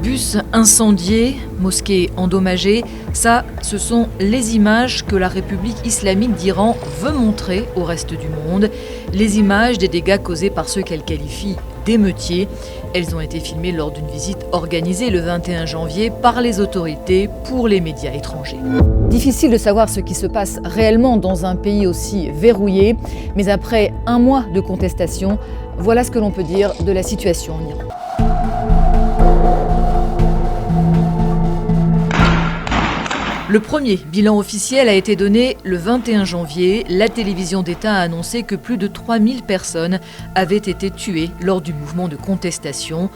Bus incendié, mosquée endommagée, ça, ce sont les images que la République islamique d'Iran veut montrer au reste du monde. Les images des dégâts causés par ceux qu'elle qualifie d'émeutiers. Elles ont été filmées lors d'une visite organisée le 21 janvier par les autorités pour les médias étrangers. Difficile de savoir ce qui se passe réellement dans un pays aussi verrouillé, mais après un mois de contestation, voilà ce que l'on peut dire de la situation en Iran. Le premier bilan officiel a été donné le 21 janvier. La télévision d'État a annoncé que plus de 3000 personnes avaient été tuées lors du mouvement de contestation,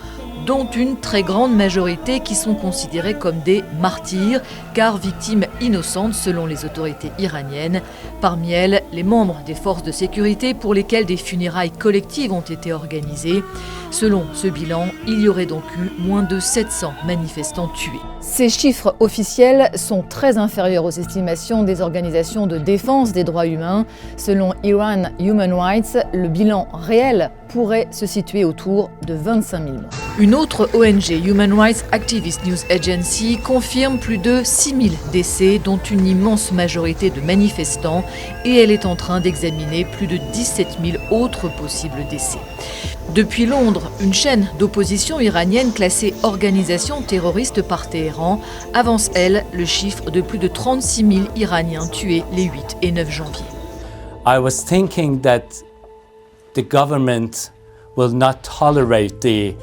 dont une très grande majorité qui sont considérées comme des martyrs, car victimes innocentes selon les autorités iraniennes. Parmi elles, les membres des forces de sécurité pour lesquels des funérailles collectives ont été organisées. Selon ce bilan, il y aurait donc eu moins de 700 manifestants tués. Ces chiffres officiels sont très inférieurs aux estimations des organisations de défense des droits humains. Selon Iran Human Rights, le bilan réel pourrait se situer autour de 25 000 morts. Une autre ONG, Human Rights Activist News Agency, confirme plus de 6 000 décès, dont une immense majorité de manifestants, et elle est en train d'examiner plus de 17 000 autres possibles décès. Depuis Londres, une chaîne d'opposition iranienne classée organisation terroriste par Téhéran avance, elle, le chiffre de plus de 36 000 Iraniens tués les 8 et 9 janvier. I was thinking that the government will not tolerate the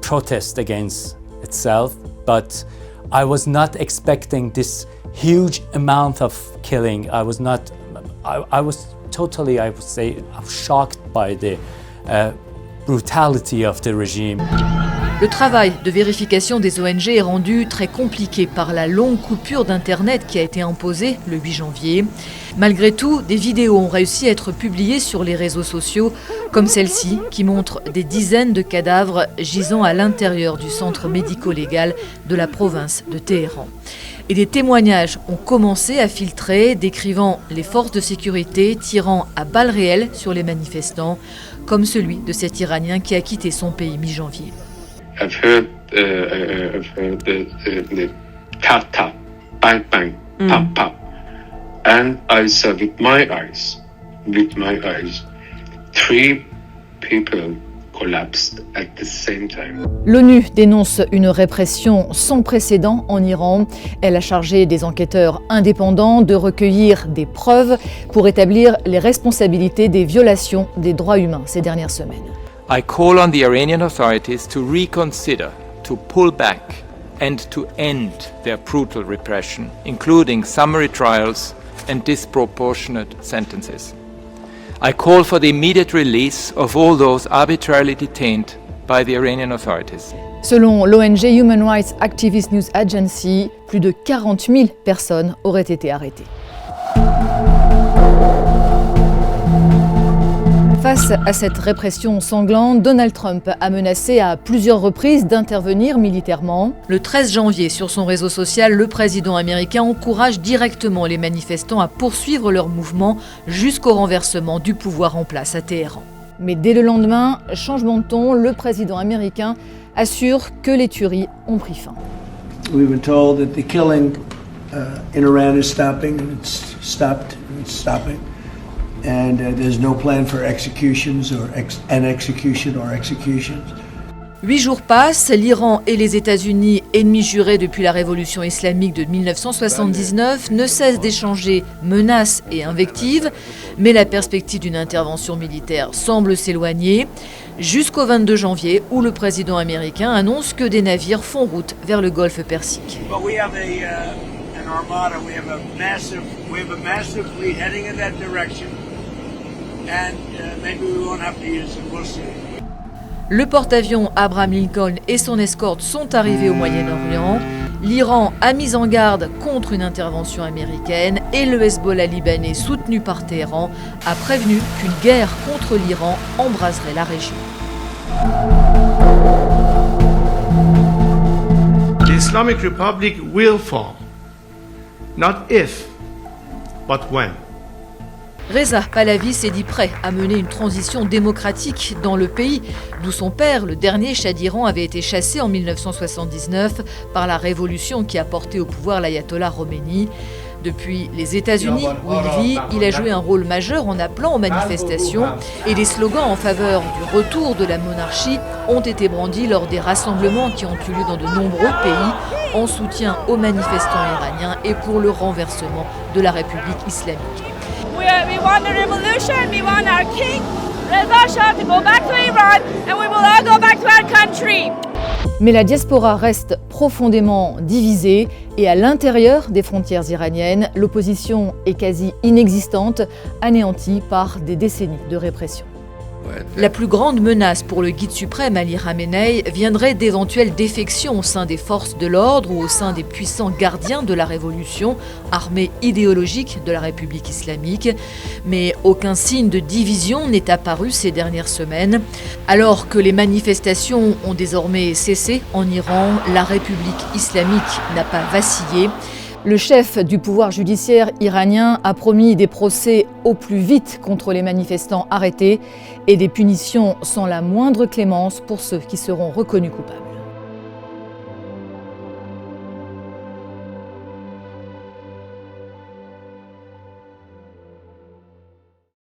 protest against itself, but I was not expecting this huge amount of killing. I was totally, I would say, shocked by the brutality of the regime. Le travail de vérification des ONG est rendu très compliqué par la longue coupure d'Internet qui a été imposée le 8 janvier. Malgré tout, des vidéos ont réussi à être publiées sur les réseaux sociaux, comme celle-ci, qui montre des dizaines de cadavres gisant à l'intérieur du centre médico-légal de la province de Téhéran. Et des témoignages ont commencé à filtrer, décrivant les forces de sécurité tirant à balles réelles sur les manifestants, comme celui de cet Iranien qui a quitté son pays mi-janvier. I've heard the tap tap, bang bang, pop pop, and I saw with my eyes, 3 people collapsed at the same time. L'ONU dénonce une répression sans précédent en Iran. Elle a chargé des enquêteurs indépendants de recueillir des preuves pour établir les responsabilités des violations des droits humains ces dernières semaines. I call on the Iranian authorities to reconsider, to pull back and to end their brutal repression, including summary trials and disproportionate sentences. I call for the immediate release of all those arbitrarily detained by the Iranian authorities. Selon l'ONG Human Rights Activist News Agency, plus de 40 000 personnes auraient été arrêtées. Face à cette répression sanglante, Donald Trump a menacé à plusieurs reprises d'intervenir militairement. Le 13 janvier, sur son réseau social, le président américain encourage directement les manifestants à poursuivre leur mouvement jusqu'au renversement du pouvoir en place à Téhéran. Mais dès le lendemain, changement de ton, le président américain assure que les tueries ont pris fin. We were told that the killing in Iran is stopping, and it's stopped, and it's stopping. And there's no plan for executions or executions. 8 jours passent, l'Iran et les États-Unis, ennemis jurés depuis la révolution islamique de 1979, ne cessent d'échanger menaces et invectives, mais la perspective d'une intervention militaire semble s'éloigner, jusqu'au 22 janvier où le président américain annonce que des navires font route vers le golfe Persique. Armada, we have a massive fleet heading in that direction, and maybe we won't have to use it. We'll see. Le porte-avions Abraham Lincoln et son escorte sont arrivés au Moyen-Orient. L'Iran a mis en garde contre une intervention américaine et le Hezbollah libanais, soutenu par Téhéran, a prévenu qu'une guerre contre l'Iran embraserait la région. The Islamic Republic will fall. Not if, but when. Reza Pahlavi s'est dit prêt à mener une transition démocratique dans le pays, d'où son père, le dernier Shah d'Iran, avait été chassé en 1979 par la révolution qui a porté au pouvoir l'ayatollah Khomeini. Depuis les États-Unis, où il vit, il a joué un rôle majeur en appelant aux manifestations et les slogans en faveur du retour de la monarchie ont été brandis lors des rassemblements qui ont eu lieu dans de nombreux pays en soutien aux manifestants iraniens et pour le renversement de la République islamique. We want the revolution, we want our king, Reza Shah, to go back to Iran, and we will all go back to our country. Mais la diaspora reste profondément divisée et à l'intérieur des frontières iraniennes, l'opposition est quasi inexistante, anéantie par des décennies de répression. La plus grande menace pour le guide suprême Ali Khamenei viendrait d'éventuelles défections au sein des forces de l'ordre ou au sein des puissants gardiens de la révolution, armée idéologique de la République islamique. Mais aucun signe de division n'est apparu ces dernières semaines. Alors que les manifestations ont désormais cessé en Iran, la République islamique n'a pas vacillé. Le chef du pouvoir judiciaire iranien a promis des procès au plus vite contre les manifestants arrêtés et des punitions sans la moindre clémence pour ceux qui seront reconnus coupables.